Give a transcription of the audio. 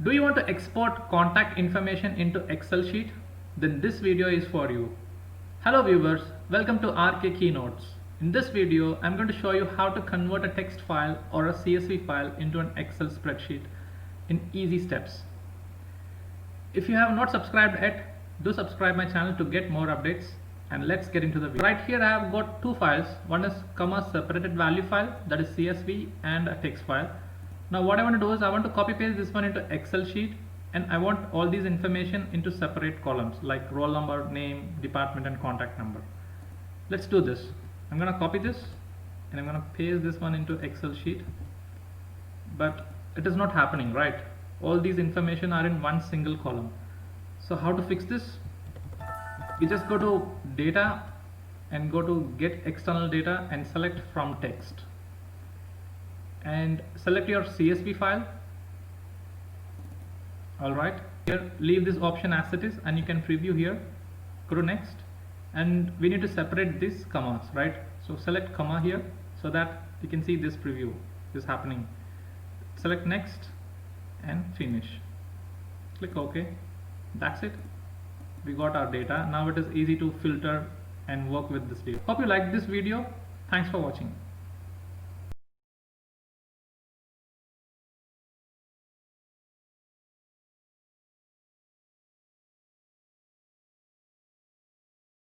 Do you want to export contact information into Excel sheet? Then this video is for you. Hello viewers, welcome to RK Keynotes. In this video, I'm going to show you how to convert a text file or a CSV file into an Excel spreadsheet in easy steps. If you have not subscribed yet, do subscribe my channel to get more updates, and let's get into the video. Right here I have got two files. One is comma separated value file, that is CSV, and a text file. Now what I want to do is I want to copy paste this one into Excel sheet, and I want all these information into separate columns like roll number, name, department, and contact number. Let's do this. I'm going to copy this and I'm going to paste this one into Excel sheet, but it is not happening, right? All these information are in one single column. So how to fix this? You just go to data and go to get external data and select from text and select your CSV file. Alright, here leave this option as it is and you can preview here. Go to next, and we need to separate these commas, right? So select comma here so that you can see this preview is happening. Select next and finish. Click OK. That's it. We got our data. Now it is easy to filter and work with this data. Hope you liked this video. Thanks for watching.